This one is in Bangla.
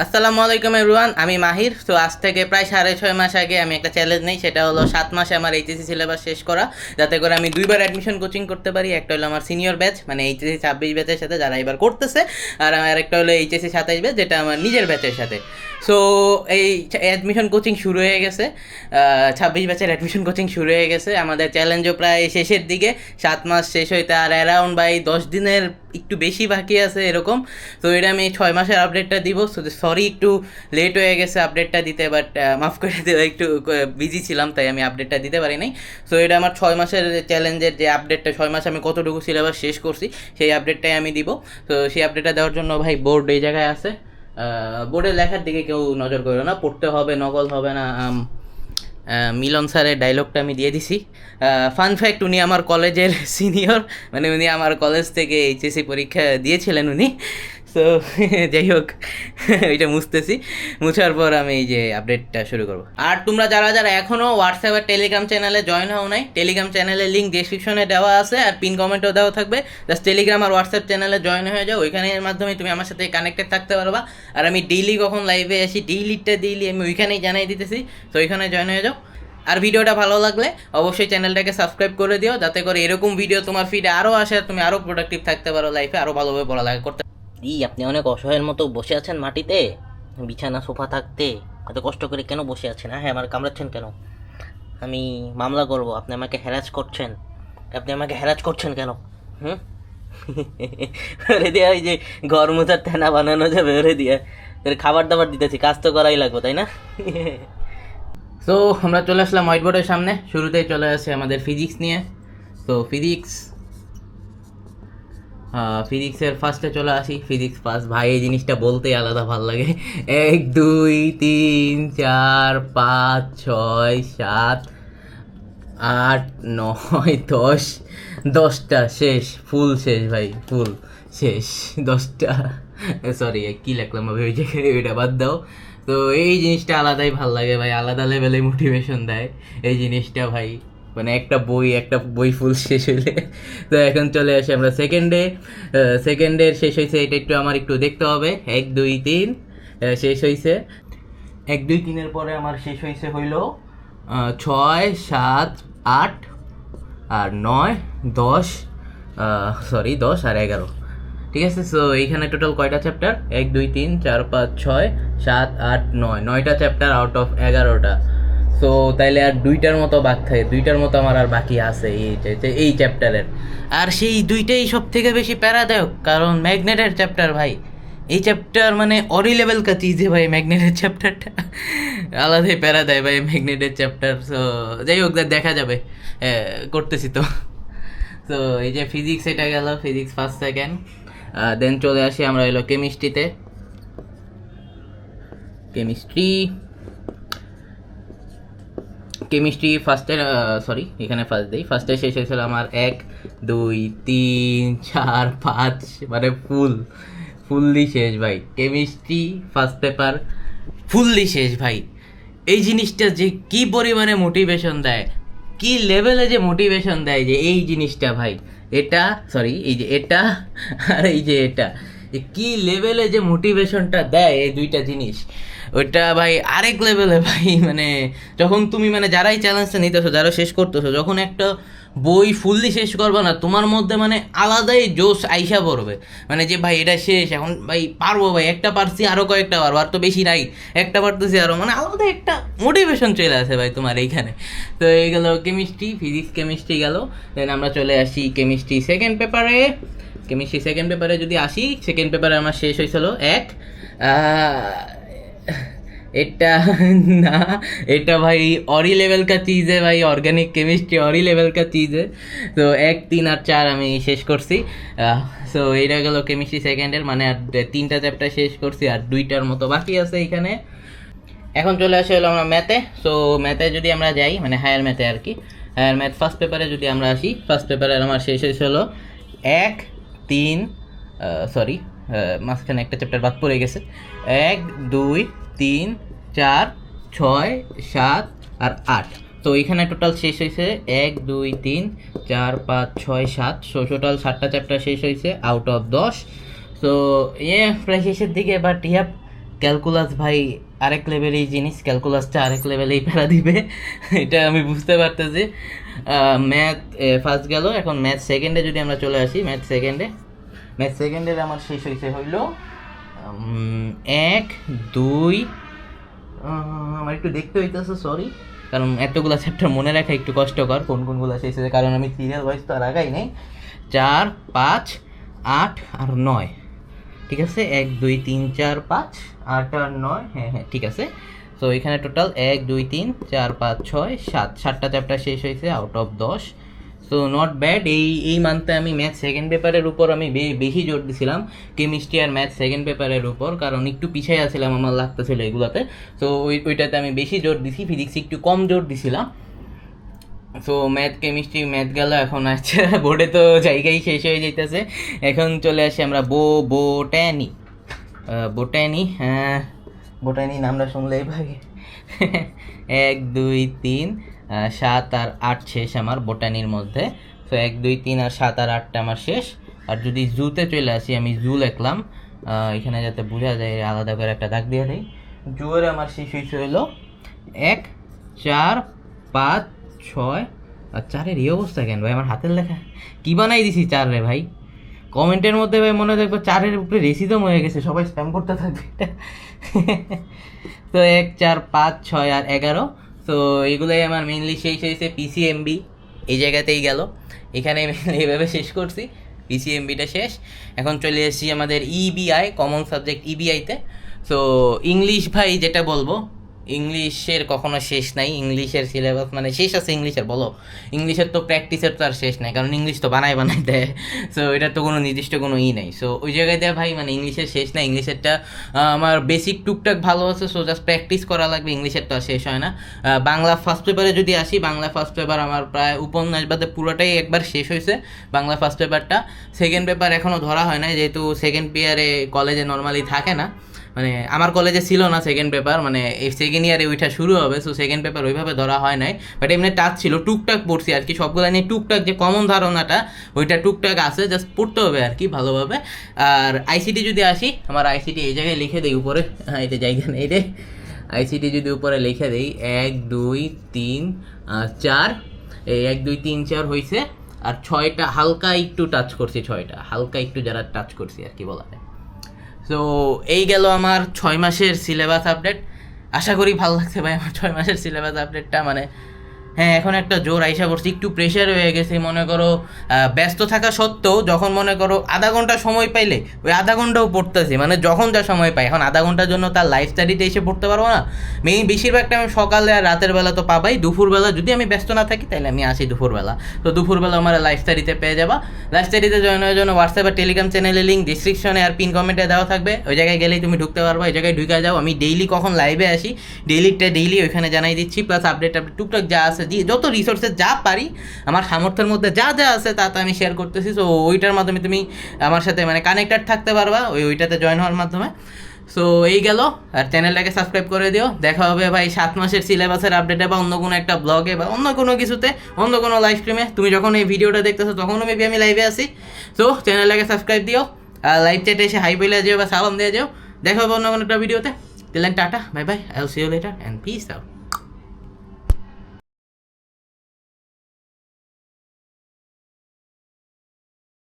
আসসালামু আলাইকুম এভরিওয়ান, আমি মাহির। তো আজ থেকে প্রায় 6.5 মাস আগে আমি একটা চ্যালেঞ্জ নেই, সেটা হলো 7 মাসে আমার এইচএসসি সিলেবাস শেষ করা, যাতে করে আমি দুইবার অ্যাডমিশন কোচিং করতে পারি। একটা হলো আমার সিনিয়র ব্যাচ, মানে এইচএসসি 26 ব্যাচের সাথে, যারা এবার করতেছে, আর আমার একটা হলো এইচএসসি 27 ব্যাচ, যেটা আমার নিজের ব্যাচের সাথে। সো এই অ্যাডমিশন কোচিং শুরু হয়ে গেছে, 26 ব্যাচের অ্যাডমিশন কোচিং শুরু হয়ে গেছে। আমাদের চ্যালেঞ্জও প্রায় শেষের দিকে, 7 মাস শেষ হইতে আর অ্যারাউন্ড বাই 10 দিনের একটু বেশি বাকি আছে এরকম। তো এটা আমি 6 মাসের আপডেটটা দিব। সরি একটু লেট হয়ে গেছে আপডেটটা দিতে, বাট মাফ করে দেবো, একটু বিজি ছিলাম, তাই আমি আপডেটটা দিতে পারি নাই। সো এটা আমার 6 মাসের চ্যালেঞ্জের যে আপডেটটা, 6 মাসে আমি কতটুকু সিলেবাস শেষ করছি সেই আপডেটটাই আমি দিব। তো সেই আপডেটটা দেওয়ার জন্য ভাই বোর্ড এই জায়গায় আছে, বোর্ডে লেখার দিকে কেউ নজর করো না, পড়তে হবে, নকল হবে না। মিলন স্যারের ডায়লগটা আমি দিয়ে দিছি। ফান ফ্যাক্ট, উনি আমার কলেজের সিনিয়র, মানে উনি আমার কলেজ থেকে এইচএসসি পরীক্ষা দিয়েছিলেন উনি। তো যাই হোক, এটা মুছতেছি, মুছার পর আমি এই যে আপডেটটা শুরু করব। আর তোমরা যারা যারা এখনও হোয়াটসঅ্যাপ আর টেলিগ্রাম চ্যানেলে জয়েন হও নাই, টেলিগ্রাম চ্যানেলের লিঙ্ক ডেসক্রিপশনে দেওয়া আছে আর পিন কমেন্টও দেওয়া থাকবে। জাস্ট টেলিগ্রাম আর হোয়াটসঅ্যাপ চ্যানেলে জয়েন হয়ে যাও, ওইখানের মাধ্যমে তুমি আমার সাথে কানেক্টেড থাকতে পারবা। আর আমি ডেইলি কখন লাইভে আসি, ডেইলি আমি ওইখানেই জানাই দিতেছি। তো ওইখানে জয়েন হয়ে যাও। আর ভিডিওটা ভালো লাগলে অবশ্যই চ্যানেলটাকে সাবস্ক্রাইব করে দিও, যাতে করে এরকম ভিডিও তোমার ফিডে আরও আসে আর তুমি আরও প্রোডাক্টিভ থাকতে পারো লাইফে, আরও ভালোভাবে পড়ালেখা করতে। আপনি অনেক অসহায়ের মতো বসে আছেন মাটিতে, বিছানা সোফা থাকতে এত কষ্ট করে কেন বসে আছেন? হ্যাঁ, আমার কামড়াচ্ছেন কেন? আমি মামলা করব, আপনি আমাকে হ্যারাস করছেন কেন? হুম। ওরে দিয়া ওই যে ঘর মোছার ঠেনা বানানো যাবে, ওরে দিয়া খাবার দাবার দিতেছি, কাজ তো করাই লাগবে, তাই না? তো আমরা চলে আসলাম হোয়াইট বোর্ডের সামনে। শুরুতেই চলে আসে আমাদের ফিজিক্স নিয়ে। তো ফিজিক্সের ফার্স্টে চলে আসি। ফিজিক্স ফার্স্ট, ভাই এই জিনিসটা বলতেই আলাদা ভাল লাগে। 1 2 3 4 5 6 7 8 9 10, 10টা শেষ, ফুল শেষ ভাই, ফুল শেষ 10টা। সরি, কি লিখলাম ভাবে ওই জায়গায়, ওইটা বাদ দাও। তো এই জিনিসটা আলাদাই ভাল লাগে ভাই, আলাদা লেভেলে মোটিভেশন দেয় এই জিনিসটা ভাই, মানে একটা বই ফুল শেষ হইলে। তো এখন চলে আসি আমরা সেকেন্ডের শেষ হয়েছে, এটা একটু আমার একটু দেখতে হবে। 1 2 3 শেষ হয়েছে। 1 2 3-এর পরে আমার শেষ হয়েছে হইল 6 7 8 আর 9 10, 10 আর 11। ঠিক আছে। সো এইখানে টোটাল কয়টা চ্যাপ্টার? 1 2 3 4 5 6 7 8 9, 9টা চ্যাপ্টার আউট অফ 11টা। সো তাইলে আর 2টার মতো বাকি থাকে, 2টার মতো আমার আর বাকি আছে এই চ্যাপ্টারের। আর সেই 2টাই সব থেকে বেশি প্যারাদায়ক, কারণ ম্যাগনেটের চ্যাপ্টার ভাই। এই চ্যাপ্টার মানে অরি লেভেল কা চিজ ভাই, ম্যাগনেটের চ্যাপ্টারটা আলাদাই প্যারা দেয় ভাই ম্যাগনেটের চ্যাপ্টার। সো যাই হোক, দেখা যাবে, করতেছি তো। তো এই যে ফিজিক্স, এটা গেল ফিজিক্স ফার্স্ট সেকেন্ড। দেন চলে আসি আমরা এলো কেমিস্ট্রিতে। কেমিস্ট্রি ফার্স্টের, এখানে ফার্স্ট দিই, ফার্স্টে শেষ হয়েছিল আমার 1 2 3 4 5, মানে ফুললি শেষ ভাই। কেমিস্ট্রি ফার্স্ট পেপার ফুললি শেষ ভাই। এই জিনিসটা যে কি পরিমাণে মোটিভেশন দেয়, কি লেভেলে যে মোটিভেশন দেয়, যে এই জিনিসটা ভাই, এই যে এটা আর এই যে এটা, কি লেভেলে যে মোটিভেশনটা দেয় এই দুইটা জিনিস, ওইটা ভাই আরেক লেভেলে ভাই। মানে যখন তুমি, মানে যারাই চ্যালেঞ্জটা নিতেছো, যারা শেষ করতেছো, যখন একটা বই ফুললি শেষ করবে না, তোমার মধ্যে মানে আলাদাই জোশ আইসা পড়বে, মানে যে ভাই এটা শেষ, এখন ভাই পারবো ভাই, একটা পারছি আরও কয়েকটা পারবো, আর তো বেশি নাই, একটা পারতেছি আরও, মানে আলাদা একটা মোটিভেশন চলে আসে ভাই তোমার এইখানে। তো এই গেল কেমিস্ট্রি, ফিজিক্স কেমিস্ট্রি গেল। দেন আমরা চলে আসি কেমিস্ট্রি সেকেন্ড পেপারে যদি আসি, সেকেন্ড পেপারে আমার শেষ হয়েছিল এটা না, এটা ভাই অরি লেভেল কা চিজ है ভাই, অর্গানিক কেমিস্ট্রি অরি লেভেল কা চিজ है। তো 1 3 আর 4 আমি শেষ করছি। সো এইটা গেল কেমিস্ট্রি সেকেন্ডের, মানে আর 3টা চ্যাপ্টার শেষ করছি, আর 2টার মতো বাকি আছে এখানে। এখন চলে আসে হলো আমরা ম্যাথে। সো ম্যাথে যদি আমরা যাই, মানে হায়ার ম্যাথে আর কি, হায়ার ম্যাথ ফার্স্ট পেপারে যদি আমরা আসি, ফার্স্ট পেপারে আমার শেষ হয়েছে হলো 1 3, মাঝখানে একটা চ্যাপ্টার বাদ পড়ে গেছে। 1 2 3 4 6 7 আর 8। তো এখানে টোটাল শেষ হয়েছে 1 2 3 4 5 6 7, সো টোটাল 7টা চ্যাপ্টার শেষ হয়েছে আউট অফ 10। সো প্রায় শেষের দিকে, বাট ক্যালকুলাস ভাই আরেক লেভেলের জিনিস, ক্যালকুলাসটা আরেক লেভেলেই প্যারা দিবে এটা আমি বুঝতে পারতেছি। ম্যাথ ফার্স্ট গেল, এখন ম্যাথ সেকেন্ডে যদি আমরা চলে আসি, ম্যাথ সেকেন্ডের আমার শেষ হয়েছে হইল 1 2, আমার একটু দেখতে হইতেছে সরি, কারণ এতগুলো চ্যাপ্টার মনে রাখা একটু কষ্টকর কোন কোনগুলো শেষ হয়েছে, কারণ আমি সিরিয়াল ওয়াইজ তো আর আগাই নেই। 4 5 8 আর 9, ঠিক আছে, 1 2 3 4 5 8 আর 9, হ্যাঁ হ্যাঁ ঠিক আছে। তো এখানে টোটাল 1 2 3 4 5 6 7, 7টা চ্যাপ্টার শেষ হয়েছে out of 10। So not bad. এই মান্থে আমি ম্যাথ সেকেন্ড পেপারের উপর আমি বেশি জোর দিছিলাম, কেমিস্ট্রি আর ম্যাথ সেকেন্ড পেপারের উপর, কারণ একটু পিছিয়ে আসছিলাম আমার লাগতেছিল এগুলোতে। তো ওইটাতে আমি বেশি জোর দিছি, ফিজিক্স একটু কম জোর দিছিলাম। সো ম্যাথ কেমিস্ট্রি ম্যাথ গেল, এখন আছে বোর্ডে তো জায়গায় শেষ হয়ে যাইতেছে। এখন চলে আসি আমরা বোটানি। হ্যাঁ বোটানি নামটা শুনলেই ভাই 1 2 3 7 আর 8 শেষ আমার বোটানির মধ্যে। তো 1 2 3 আর 7 আর 8টা আমার শেষ। আর যদি জুতে চলে আসি, আমি জু লিখলাম এখানে যাতে বোঝা যায়, আলাদা করে একটা দাগ দিয়ে দিই। জুয়ের আমার শেষ হয়েছে হলো 1 4 5 6 আর 4-এর এই অবস্থা কেন ভাই, আমার হাতের লেখা কি বানাই দিছি 4 রে ভাই। কমেন্টের মধ্যে ভাই মনে দেখবো 4-এর উপরে রেসিদম হয়ে গেছে, সবাই স্প্যাম করতে থাকবে এটা তো 1 4 5 6 আর 11। তো এগুলোই আমার মেনলি শেষ হয়েছে। পিসিএমবি এই জায়গাতেই গেল, এখানে এইভাবে শেষ করছি, পিসিএমবিটা শেষ। এখন চলে এসেছি আমাদের ইবিআই, কমন সাবজেক্ট ইবিআইতে। তো ইংলিশ ভাই যেটা বলবো, ইংলিশের কখনো শেষ নাই, ইংলিশের সিলেবাস মানে শেষ আছে ইংলিশের, বলো ইংলিশের তো প্র্যাকটিসের তো আর শেষ নাই, কারণ ইংলিশ তো বানায় দেয়। সো এটার তো কোনো নির্দিষ্ট কোনো নাই। সো ওই জায়গায় দেয় ভাই, মানে ইংলিশের শেষ নাই, ইংলিশেরটা আমার বেসিক টুকটাক ভালো আছে, সো জাস্ট প্র্যাকটিস করা লাগবে, ইংলিশের তো আর শেষ হয় না। বাংলা ফার্স্ট পেপারে যদি আসি, বাংলা ফার্স্ট পেপার আমার প্রায় উপন্যাস বাদে পুরোটাই একবার শেষ হয়েছে বাংলা ফার্স্ট পেপারটা। সেকেন্ড পেপার এখনও ধরা হয় না, যেহেতু সেকেন্ড ইয়ারে কলেজে নর্মালি থাকে না, মানে আমার কলেজে ছিল না সেকেন্ড পেপার, মানে এই সেকেন্ড ইয়ারে ওইটা শুরু হবে, সো সেকেন্ড পেপার ওইভাবে ধরা হয় নাই। বাট এমনি টাচ ছিল, টুকটাক পড়ছি আর কি, সবগুলো নিয়ে টুকটাক যে কমন ধারণাটা ওইটা টুকটাক আছে, জাস্ট পড়তে হবে আর কি ভালোভাবে। আর আইসিটি যদি আসি, আমার আইসিটি এই জায়গায় লিখে দিই উপরে, হ্যাঁ এটা জায়গা নেই রে, আইসিটি যদি উপরে লিখে দিই 1 2 3 4, এই 1 2 3 4 হয়েছে। আর 6টা হালকা একটু টাচ করছি, 6টা হালকা একটু যারা টাচ করছি আর কি বলা যায়। তো এই গেল আমার 6 মাসের সিলেবাস আপডেট। আশা করি ভালো লাগছে ভাই আমার 6 মাসের সিলেবাস আপডেটটা। মানে হ্যাঁ, এখন একটা জোর আইসা পড়ছি, একটু প্রেশার হয়ে গেছে মনে করো, ব্যস্ত থাকা সত্ত্বেও যখন মনে করো আধা ঘন্টা সময় পাইলে ওই আধা ঘন্টাও পড়তেছি, মানে যখন যা সময় পাই। এখন আধা ঘন্টার জন্য তার লাইফ স্টাডিতে এসে পড়তে পারবো না, বেশিরভাগ টাইম সকালে আর রাতের বেলা তো পাবাই, দুপুরবেলা যদি আমি ব্যস্ত না থাকি তাহলে আমি আসি দুপুরবেলা। তো দুপুরবেলা আমার লাইফ স্টাডিতে পেয়ে যাবা। লাইফ স্টাডিতে জয়েন হওয়ার জন্য হোয়াটসঅ্যাপ আর টেলিগ্রাম চ্যানেলের লিঙ্ক ডিসক্রিপশনে আর পিন কমেন্টে দেওয়া থাকবে, ওই জায়গায় গেলেই তুমি ঢুকতে পারবা। ওই জায়গায় ঢুকে যাও, আমি ডেইলি কখন লাইভে আসি ডেইলি ওইখানে জানাই দিচ্ছি, প্লাস আপডেট টুকটাক যা আছে, যত রিসোর্সে যা পারি আমার সামর্থ্যের মধ্যে যা যা আছে তা তো আমি শেয়ার করতেছি। সো ওইটার মাধ্যমে তুমি আমার সাথে মানে কানেক্টেড থাকতে পারবা ওইটাতে জয়েন হওয়ার মাধ্যমে। সো এই গেল, আর চ্যানেলটাকে সাবস্ক্রাইব করে দিও। দেখা হবে ভাই 7 মাসের সিলেবাসের আপডেটে, বা অন্য কোনো একটা ব্লগে, বা অন্য কোনো কিছুতে, অন্য কোনো লাইভ স্ট্রিমে। তুমি যখন এই ভিডিওটা দেখতেছো তখনও মেবি আমি লাইভে আসি। সো চ্যানেলটাকে সাবস্ক্রাইব দিও, আর লাইভ চ্যাটে এসে হাই বলে যাও বা সালাম দিয়ে যাও। দেখা হবে অন্য কোনো একটা ভিডিওতে। Till then tata, bye bye, I will see you later and peace out.